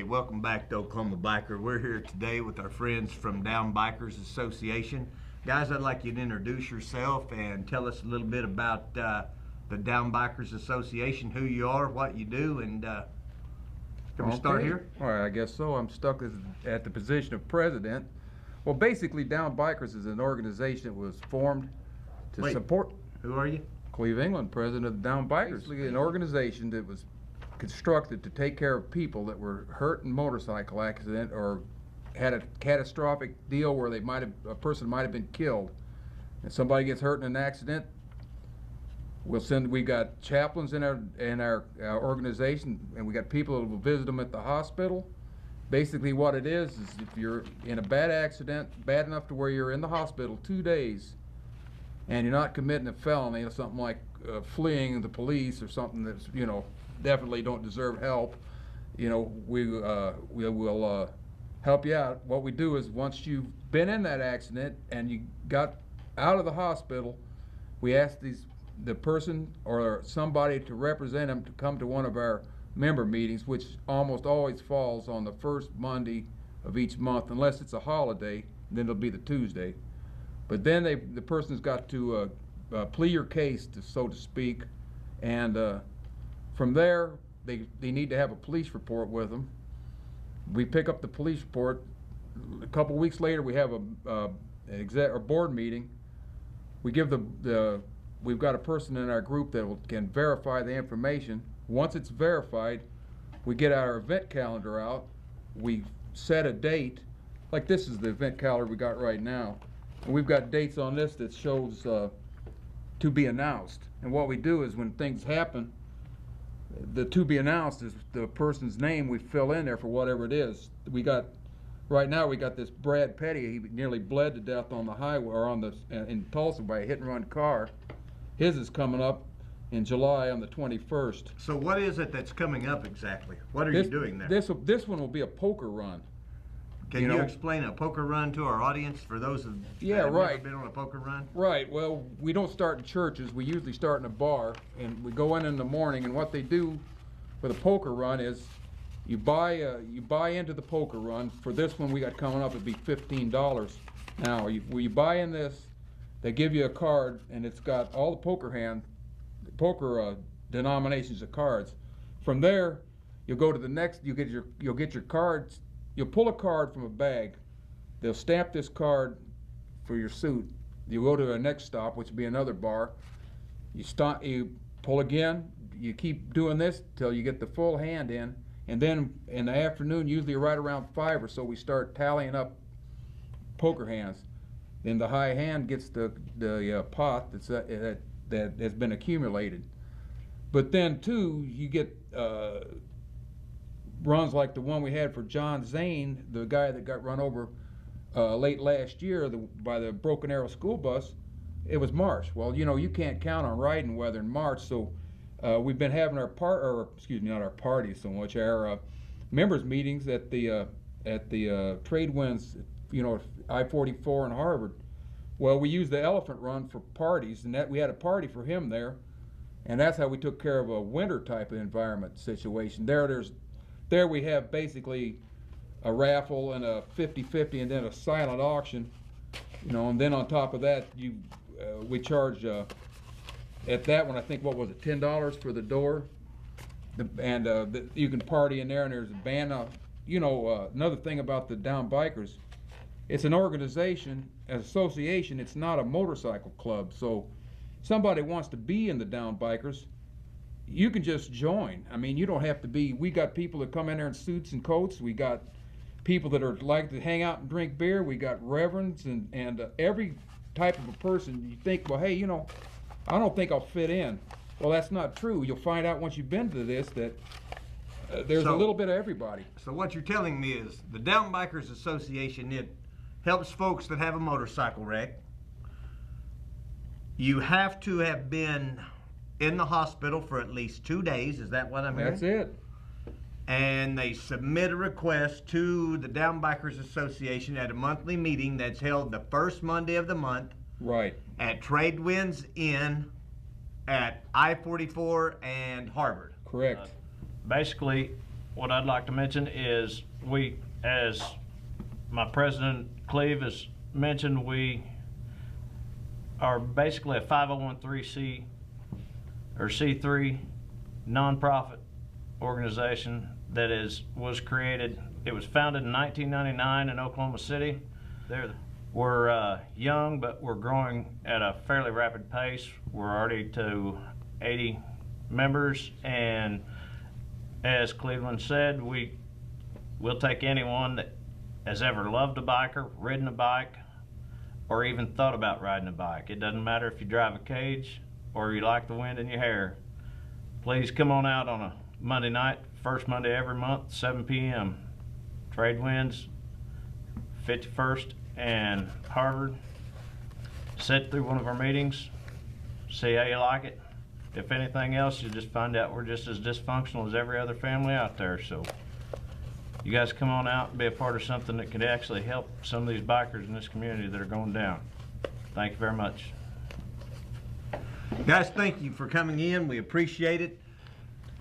welcome back to Oklahoma Biker. We're here today with our friends from Down Bikers Association. Guys, I'd like you to introduce yourself and tell us a little bit about the Down Bikers Association, who you are, what you do, and can we start here? All right, I guess so. I'm stuck at the position of president. Well, basically, Down Bikers is an organization that was formed to support. Who are you? Cleve England, president of the Down Bikers. Basically, an organization that was constructed to take care of people that were hurt in motorcycle accident or had a catastrophic deal where a person might have been killed. And somebody gets hurt in an accident, we got chaplains in our organization, and we got people that will visit them at the hospital. Basically what it is if you're in a bad accident, bad enough to where you're in the hospital 2 days, and you're not committing a felony or something like fleeing the police or something that's, definitely don't deserve help, we will help you out. What we do is once you've been in that accident and you got out of the hospital, we ask the person or somebody to represent them to come to one of our member meetings, which almost always falls on the first Monday of each month, unless it's a holiday, then it'll be the Tuesday. But then the person's got to plead your case, so to speak, and from there they need to have a police report with them. We pick up the police report. A couple weeks later, we have a board meeting. We give we've got a person in our group that can verify the information. Once it's verified, we get our event calendar out. We set a date. Like this is the event calendar we got right now. And we've got dates on this that shows to be announced. And what we do is when things happen, the to be announced is the person's name we fill in there for whatever it is. Right now we got this Brad Petty. He nearly bled to death on the highway or in Tulsa by a hit and run car. His is coming up in July on the 21st. So what is it that's coming up exactly? What are you doing there? This one will be a poker run. Can you explain a poker run to our audience for those that have never been on a poker run? Right. Well, we don't start in churches. We usually start in a bar, and we go in the morning. And what they do for the poker run is you buy into the poker run. For this one we got coming up, it'd be $15. Now, you buy in this, they give you a card, and it's got all the poker denominations of cards. From there, you'll go to the next. You'll get your cards. You'll pull a card from a bag. They'll stamp this card for your suit. You go to the next stop, which would be another bar. You pull again. You keep doing this till you get the full hand in, and then in the afternoon, usually right around 5 or so, we start tallying up poker hands. Then the high hand gets the pot that has been accumulated. But then too, you get runs like the one we had for John Zane, the guy that got run over late last year by the Broken Arrow school bus. It was March. Well, you can't count on riding weather in March, so we've been having our not our parties so much, our members meetings at the trade winds, I-44 and Harvard. Well, we used the Elephant Run for parties, and we had a party for him there, and that's how we took care of a winter type of environment situation. There we have basically a raffle and a 50-50 and then a silent auction, and then on top of that we charge at that one, I think, what was it, $10 for the door, and you can party in there, and there's a band. Another thing about the Down Bikers, it's an organization, an association. It's not a motorcycle club. So somebody wants to be in the Down Bikers, you can just join. I mean, you don't have to be. We got people that come in there in suits and coats. We got people that are like to hang out and drink beer. We got reverends and every type of a person. You think, well, hey, I don't think I'll fit in. Well, that's not true. You'll find out once you've been to this that there's a little bit of everybody. So what you're telling me is the Down Bikers Association, it helps folks that have a motorcycle wreck. You have to have been in the hospital for at least 2 days. Is that what I'm hearing? That's it. And they submit a request to the Down Bikers Association at a monthly meeting that's held the first Monday of the month. Right. At Trade Winds Inn at I-44 and Harvard. Correct. Basically, what I'd like to mention is we, as my president Cleve has mentioned, we are basically a 501c or C3 nonprofit organization that was created. It was founded in 1999 in Oklahoma City. We're young, but we're growing at a fairly rapid pace. We're already to 80 members, and as Cleveland said, we'll take anyone that has ever loved a bike or ridden a bike or even thought about riding a bike. It doesn't matter if you drive a cage or you like the wind in your hair. Please come on out on a Monday night, first Monday every month, 7 p.m. Trade winds, 51st and Harvard. Sit through one of our meetings, see how you like it. If anything else, you'll just find out we're just as dysfunctional as every other family out there. So you guys come on out and be a part of something that could actually help some of these bikers in this community that are going down. Thank you very much. Guys, thank you for coming in. We appreciate it.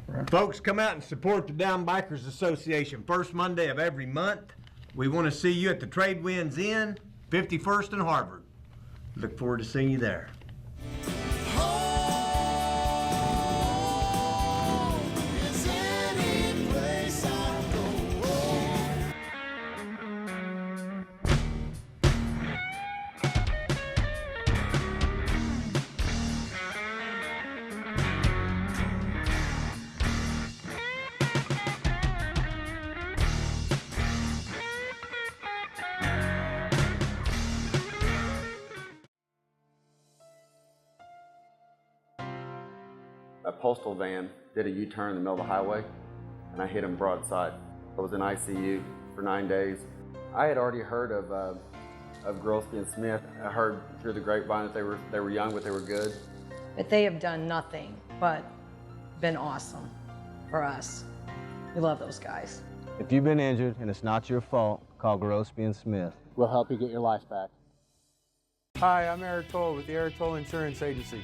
Right. Folks, come out and support the Down Bikers Association first Monday of every month. We want to see you at the Trade Winds Inn, 51st and Harvard. Look forward to seeing you there. A postal van did a U-turn in the middle of the highway, and I hit him broadside. I was in ICU for 9 days. I had already heard of Grossby and Smith. I heard through the grapevine that they were young, but they were good. But they have done nothing but been awesome for us. We love those guys. If you've been injured and it's not your fault, call Grossby and Smith. We'll help you get your life back. Hi, I'm Eric Toll with the Eric Toll Insurance Agency.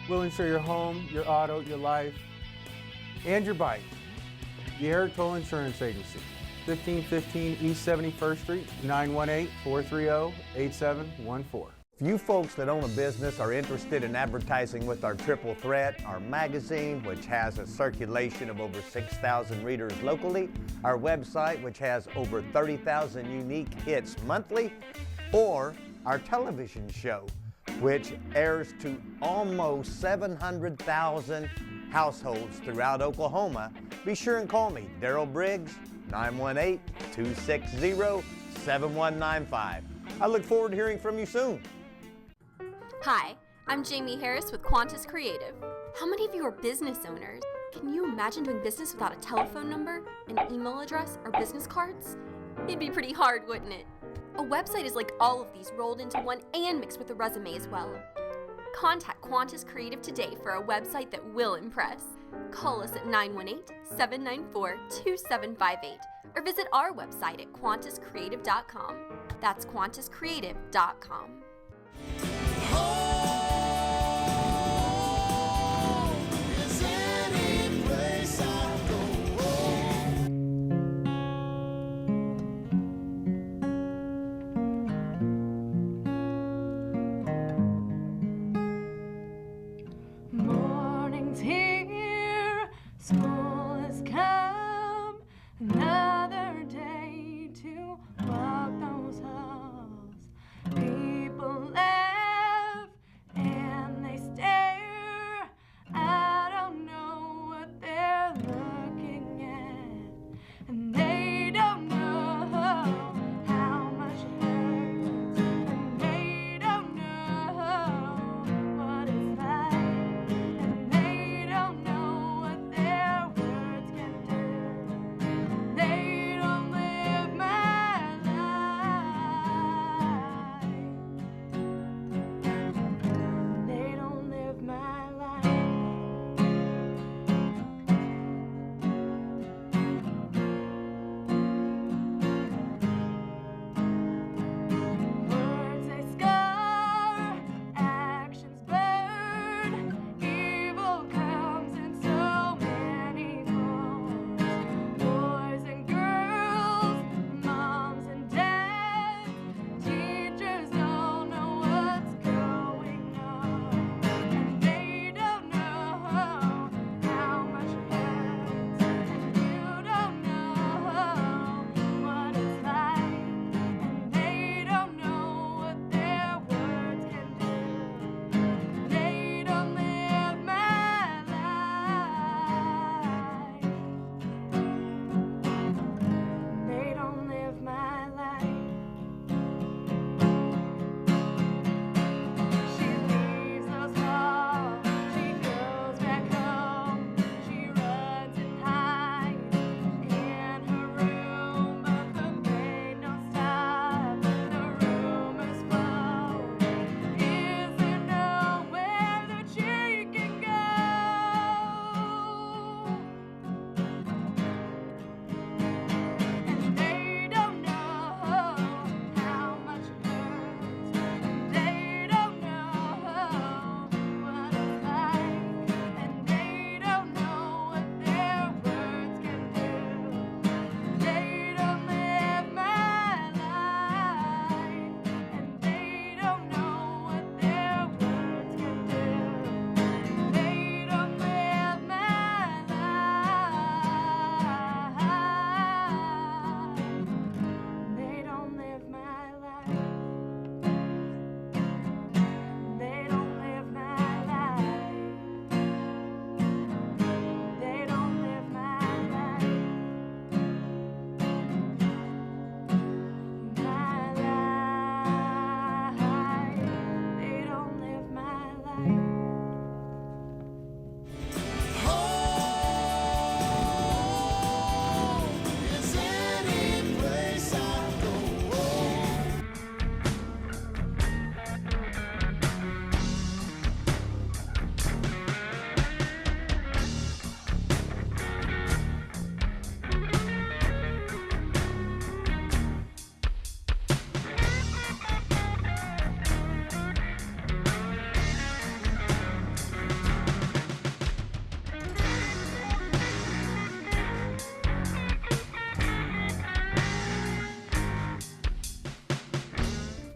We'll insure your home, your auto, your life, and your bike. The Eric Toll Insurance Agency, 1515 East 71st Street, 918-430-8714. If you folks that own a business are interested in advertising with our Triple Threat, our magazine, which has a circulation of over 6,000 readers locally, our website, which has over 30,000 unique hits monthly, or our television show, which airs to almost 700,000 households throughout Oklahoma, be sure and call me, Darrell Briggs, 918-260-7195. I look forward to hearing from you soon. Hi, I'm Jamie Harris with Qantas Creative. How many of you are business owners? Can you imagine doing business without a telephone number, an email address, or business cards? It'd be pretty hard, wouldn't it? A website is like all of these rolled into one and mixed with a resume as well. Contact Qantas Creative today for a website that will impress. Call us at 918-794-2758 or visit our website at QantasCreative.com. That's QantasCreative.com. Morning's here, school has come, another day to walk those halls. People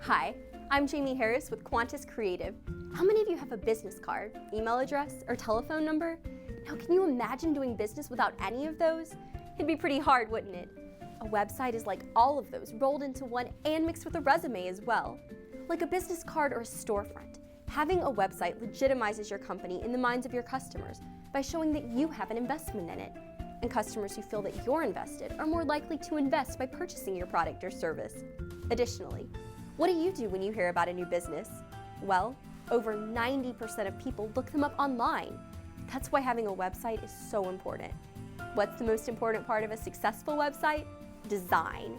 Hi, I'm Jamie Harris with Qantas Creative. How many of you have a business card, email address, or telephone number? Now, can you imagine doing business without any of those? It'd be pretty hard, wouldn't it? A website is like all of those rolled into one and mixed with a resume as well. Like a business card or a storefront, having a website legitimizes your company in the minds of your customers by showing that you have an investment in it. And customers who feel that you're invested are more likely to invest by purchasing your product or service. Additionally, what do you do when you hear about a new business? Well, over 90% of people look them up online. That's why having a website is so important. What's the most important part of a successful website? Design.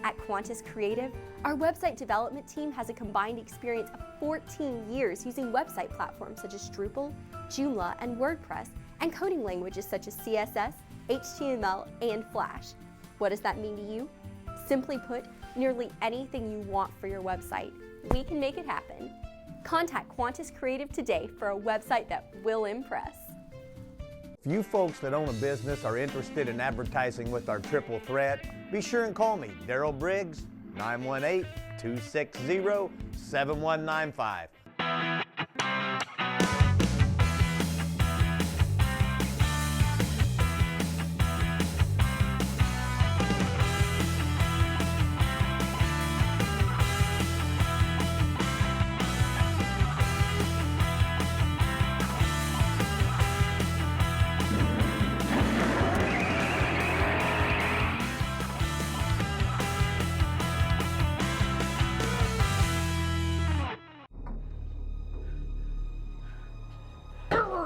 At Qantas Creative, our website development team has a combined experience of 14 years using website platforms such as Drupal, Joomla, and WordPress, and coding languages such as CSS, HTML, and Flash. What does that mean to you? Simply put, nearly anything you want for your website, we can make it happen. Contact Qantas Creative today for a website that will impress. If you folks that own a business are interested in advertising with our triple threat, be sure and call me, Daryl Briggs, 918-260-7195.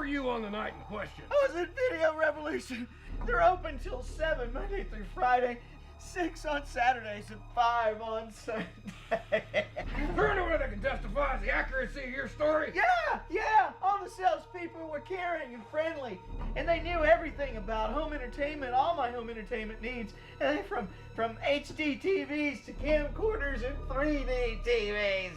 You on the night in question? I was at Video Revolution. They're open till 7 Monday through Friday, 6 on Saturdays, and 5 on Sunday. Is there anyone that can testify to the accuracy of your story? Yeah. All the salespeople were caring and friendly, and they knew everything about home entertainment, all my home entertainment needs, and from HD TVs to camcorders and 3D TVs.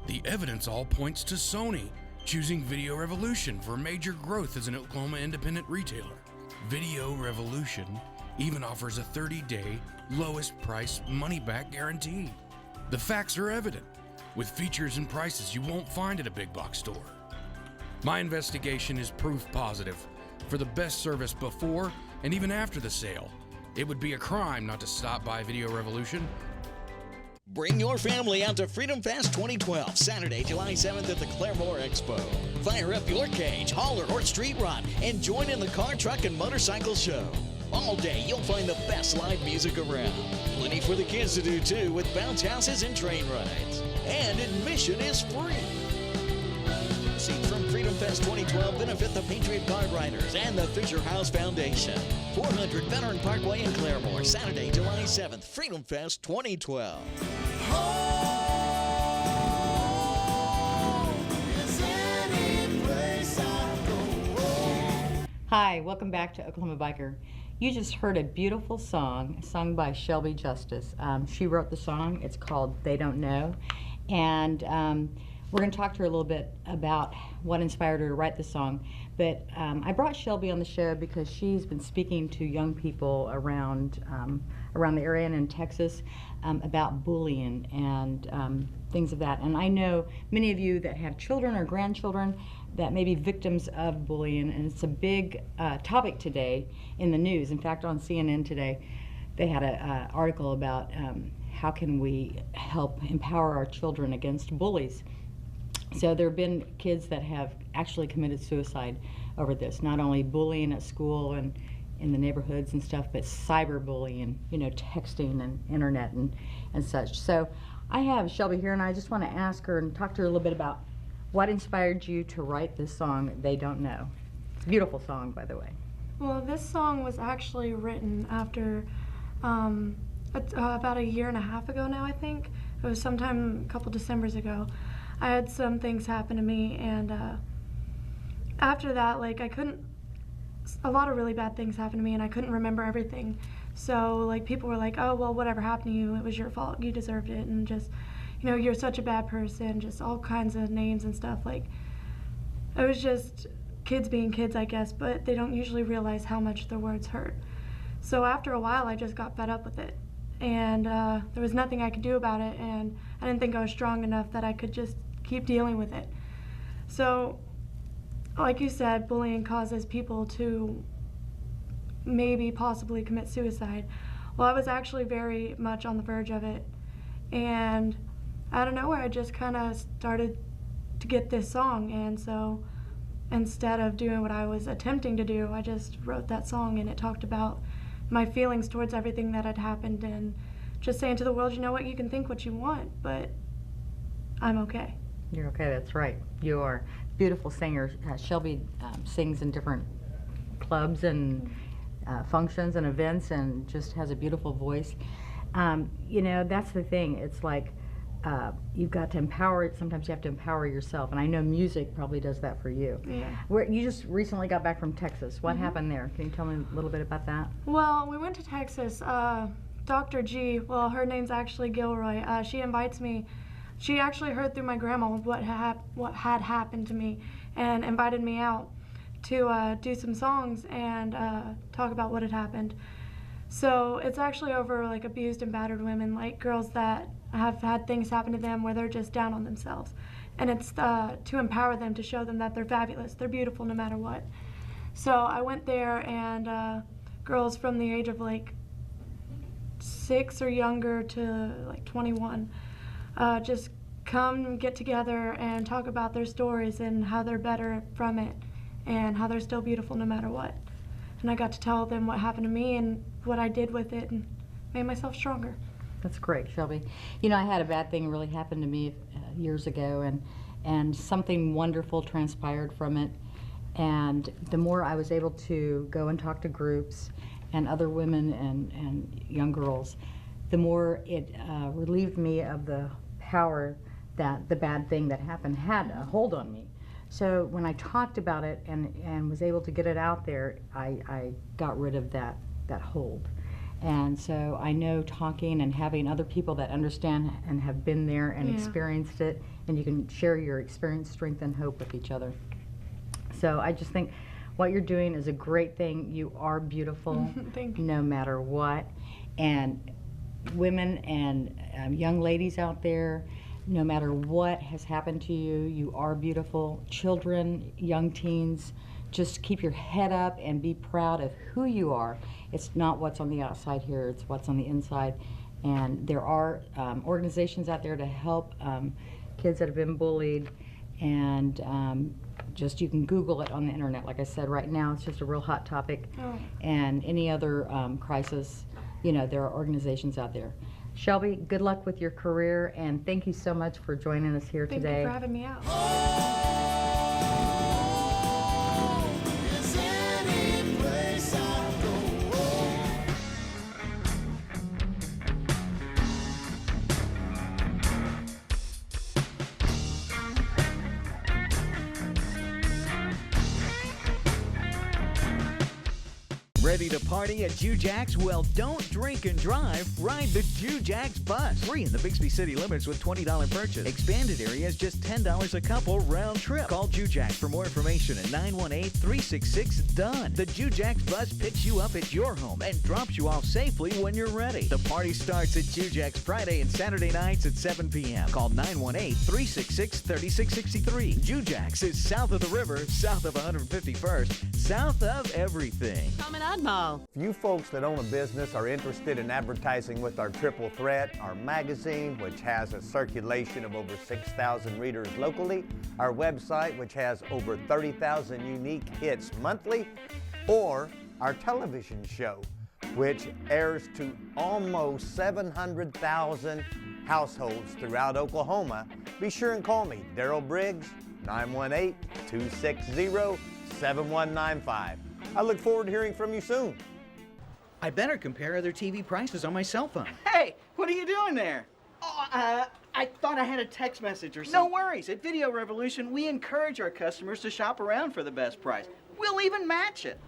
The evidence all points to Sony choosing Video Revolution for major growth as an Oklahoma independent retailer. Video Revolution even offers a 30-day lowest price money-back guarantee. The facts are evident, with features and prices you won't find at a big box store. My investigation is proof positive for the best service before and even after the sale. It would be a crime not to stop by Video Revolution. Bring your family out to Freedom Fest 2012, Saturday, July 7th at the Claremore Expo. Fire up your cage, hauler, or street rod, and join in the car, truck, and motorcycle show. All day, you'll find the best live music around. Plenty for the kids to do, too, with bounce houses and train rides. And admission is free. Proceeds from Freedom Fest 2012 benefit the Patriot Guard Riders and the Fisher House Foundation. 400 Veteran Parkway in Claremore, Saturday, July 7th, Freedom Fest 2012. Hi, welcome back to Oklahoma Biker. You just heard a beautiful song sung by Shelby Justice. She wrote the song. It's called They Don't Know. And we're going to talk to her a little bit about what inspired her to write the song. But I brought Shelby on the show because she's been speaking to young people around the area and in Texas about bullying and things of that. And I know many of you that have children or grandchildren that may be victims of bullying, and it's a big topic today in the news. In fact, on CNN today, they had an article about how can we help empower our children against bullies. So there have been kids that have actually committed suicide over this, not only bullying at school and in the neighborhoods and stuff, but cyberbullying, texting and internet and such. So I have Shelby here, and I just want to ask her and talk to her a little bit about what inspired you to write this song, They Don't Know. It's a beautiful song, by the way. Well, this song was actually written after about a year and a half ago now, I think. It was sometime a couple Decembers ago. I had some things happen to me, and after that, a lot of really bad things happened to me, and I couldn't remember everything. So, people were like, oh, well, whatever happened to you, it was your fault, you deserved it, and just, you're such a bad person, just all kinds of names and stuff. It was just kids being kids, I guess, but they don't usually realize how much their words hurt. So after a while, I just got fed up with it. and there was nothing I could do about it, and I didn't think I was strong enough that I could just keep dealing with it. So, like you said, bullying causes people to maybe possibly commit suicide. Well, I was actually very much on the verge of it, and out of nowhere I just kind of started to get this song, and so instead of doing what I was attempting to do, I just wrote that song, and it talked about my feelings towards everything that had happened, and just saying to the world, you know what, you can think what you want, but I'm okay. You're okay, that's right. You are a beautiful singer. Shelby sings in different clubs and functions and events, and just has a beautiful voice. You know, that's the thing. It's like you've got to empower it. Sometimes you have to empower yourself, and I know music probably does that for you. Yeah. You just recently got back from Texas. What happened there? Can you tell me a little bit about that? Well, we went to Texas. Dr. G, well, her name's actually Gilroy. She invites me. She actually heard through my grandma what had happened to me, and invited me out to do some songs and talk about what had happened. So it's actually over like abused and battered women, like girls that have had things happen to them where they're just down on themselves. And it's to empower them, to show them that they're fabulous, they're beautiful no matter what. So I went there, and girls from the age of like 6 or younger to like 21 just come get together and talk about their stories and how they're better from it and how they're still beautiful no matter what. And I got to tell them what happened to me and what I did with it, and made myself stronger. That's great, Shelby. You know, I had a bad thing really happen to me years ago, and something wonderful transpired from it. And the more I was able to go and talk to groups and other women and young girls, the more it relieved me of the power that the bad thing that happened had a hold on me. So when I talked about it and was able to get it out there, I got rid of that hold. And so I know talking and having other people that understand and have been there and experienced it, and you can share your experience, strength, and hope with each other. So I just think what you're doing is a great thing. You are beautiful. Thank you. No matter what. And women and young ladies out there, no matter what has happened to you, you are beautiful. Children, young teens, just keep your head up and be proud of who you are. It's not what's on the outside here, it's what's on the inside. And there are organizations out there to help kids that have been bullied, and just you can Google it on the internet. Like I said, right now it's just a real hot topic. And any other crisis, you know, there are organizations out there. Shelby, good luck with your career, and thank you so much for joining us here today. Thank you for having me out. Ready to party at Jujack's? Well, don't drink and drive. Ride the Jujack's bus. Free in the Bixby city limits with $20 purchase. Expanded areas just $10 a couple round trip. Call Jujack's for more information at 918-366-DONE. The Jujack's bus picks you up at your home and drops you off safely when you're ready. The party starts at Jujack's Friday and Saturday nights at 7 p.m. Call 918-366-3663. Jujack's is south of the river, south of 151st, south of everything. Promenade Mall. If you folks that own a business are interested in advertising with our Triple Threat, our magazine, which has a circulation of over 6,000 readers locally, our website, which has over 30,000 unique hits monthly, or our television show, which airs to almost 700,000 households throughout Oklahoma, be sure and call me, Daryl Briggs, 918-260-7195. I look forward to hearing from you soon. I better compare other TV prices on my cell phone. Hey, what are you doing there? Oh, I thought I had a text message or something. No worries. At Video Revolution, we encourage our customers to shop around for the best price. We'll even match it.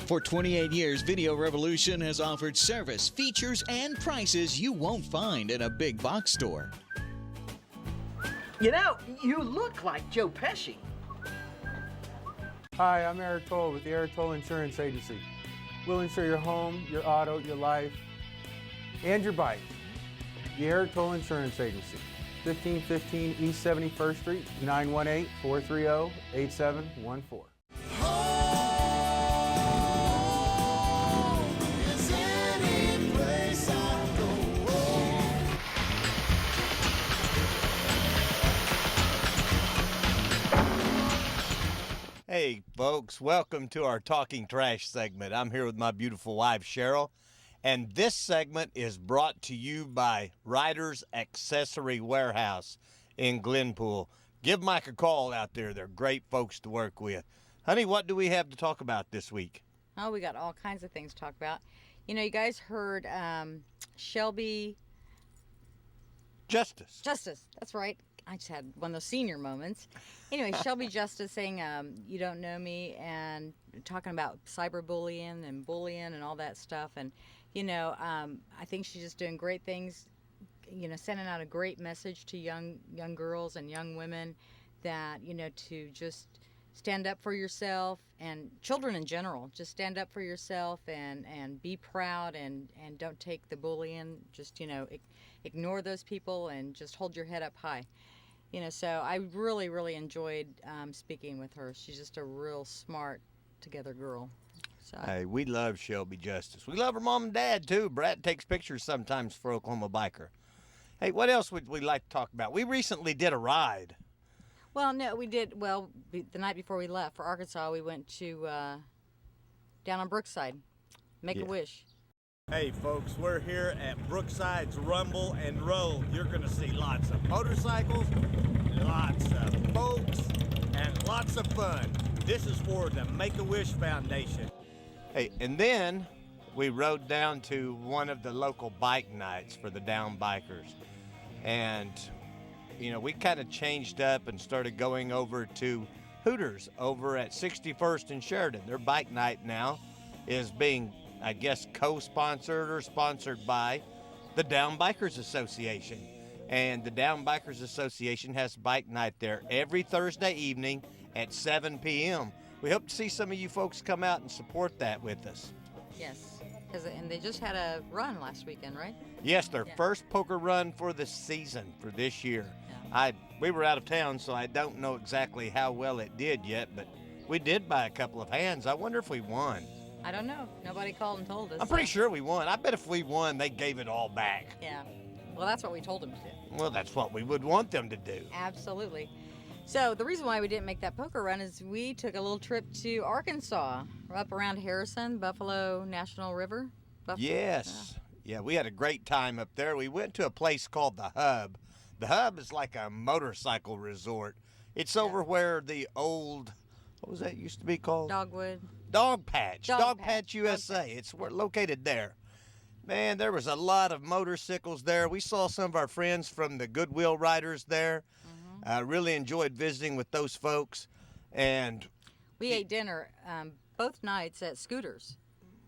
For 28 years, Video Revolution has offered service, features, and prices you won't find in a big box store. You know, you look like Joe Pesci. Hi, I'm Eric Toll with the Eric Toll Insurance Agency. We'll insure your home, your auto, your life, and your bike. The Air Toll Insurance Agency, 1515 East 71st Street, 918-430-8714. Hey folks, welcome to our Talking Trash segment. I'm here with my beautiful wife Cheryl, and this segment is brought to you by Ryder's Accessory Warehouse in Glenpool. Give Mike a call out there. They're great folks to work with. Honey, what do we have to talk about this week? Oh, we got all kinds of things to talk about. You know, you guys heard Shelby Justice. That's right. I just had one of those senior moments. Anyway, Shelby Justice saying, you don't know me, and talking about cyberbullying and bullying and all that stuff. And, you know, I think she's just doing great things, you know, sending out a great message to young girls and young women that, you know, to just stand up for yourself, and children in general, just stand up for yourself and be proud and don't take the bullying. Just, you know, ignore those people and just hold your head up high. You know, so I really, really enjoyed speaking with her. She's just a real smart, together girl. So. Hey, we love Shelby Justice. We love her mom and dad, too. Brad takes pictures sometimes for Oklahoma Biker. Hey, what else would we like to talk about? We recently did a ride. Well, no, we did. Well, the night before we left for Arkansas, we went to down on Brookside, Make-A-Wish. Hey folks, we're here at Brookside's Rumble and Roll. You're gonna see lots of motorcycles, lots of folks, and lots of fun. This is for the Make-A-Wish Foundation. Hey, and then we rode down to one of the local bike nights for the down bikers. And, you know, we kind of changed up and started going over to Hooters over at 61st and Sheridan. Their bike night now is being, I guess, co-sponsored or sponsored by the Down Bikers Association. And the Down Bikers Association has bike night there every Thursday evening at 7 p.m. We hope to see some of you folks come out and support that with us. Yes, and they just had a run last weekend, right? Yes, their first poker run for the season for this year. Yeah. We were out of town, so I don't know exactly how well it did yet, but we did buy a couple of hands. I wonder if we won. I don't know. Nobody called and told us. I'm pretty sure we won. I bet if we won, they gave it all back. Yeah. Well, that's what we told them to do. Well, that's what we would want them to do. Absolutely. So the reason why we didn't make that poker run is we took a little trip to Arkansas. We're up around Harrison, Buffalo National River. Yes. Yeah, we had a great time up there. We went to a place called The Hub. The Hub is like a motorcycle resort. It's over where the old, what was that used to be called? Dogwood. Dog Patch USA. It's located there. Man, there was a lot of motorcycles there. We saw some of our friends from the Goodwill Riders there. Really enjoyed visiting with those folks. And we ate dinner both nights at Scooters,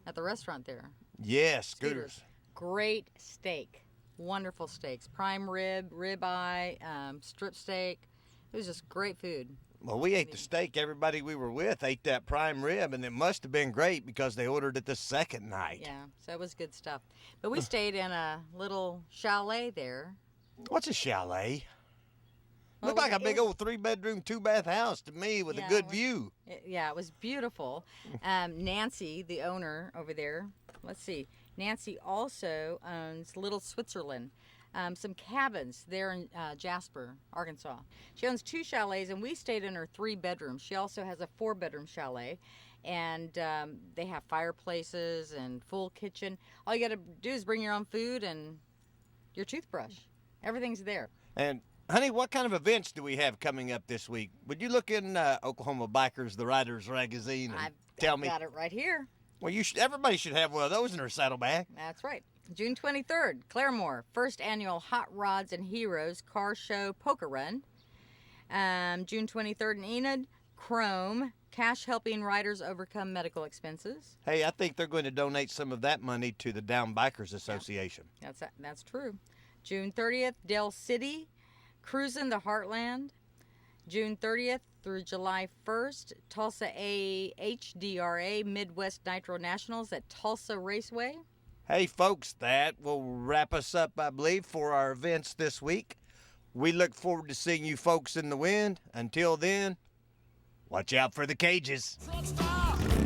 at the restaurant there. Yes, Scooters. Great steak. Wonderful steaks. Prime rib, ribeye, strip steak. It was just great food. Well, we ate the steak. Everybody we were with ate that prime rib, and it must have been great because they ordered it the second night. Yeah, so it was good stuff. But we stayed in a little chalet there. What's a chalet? Looked like a big old 3-bedroom, 2-bath house to me with a good view. It was beautiful. Nancy, the owner over there, let's see. Nancy also owns Little Switzerland. Some cabins there in Jasper, Arkansas. She owns 2 chalets, and we stayed in her 3 bedrooms. She also has a 4-bedroom chalet, and they have fireplaces and full kitchen. All you got to do is bring your own food and your toothbrush. Everything's there. And honey, what kind of events do we have coming up this week? Would you look in Oklahoma Bikers, the Riders magazine, and tell me? I've got it right here. Well, everybody should have one of those in their saddlebag. That's right. June 23rd, Claremore, first annual Hot Rods and Heroes Car Show Poker Run. June 23rd in Enid, Chrome, cash helping riders overcome medical expenses. Hey, I think they're going to donate some of that money to the Down Bikers Association. Yeah, that's true. June 30th, Del City, Cruising the Heartland. June 30th through July 1st, Tulsa HDRA Midwest Nitro Nationals at Tulsa Raceway. Hey folks, that will wrap us up, I believe, for our events this week. We look forward to seeing you folks in the wind. Until then, watch out for the cages. Truck stop!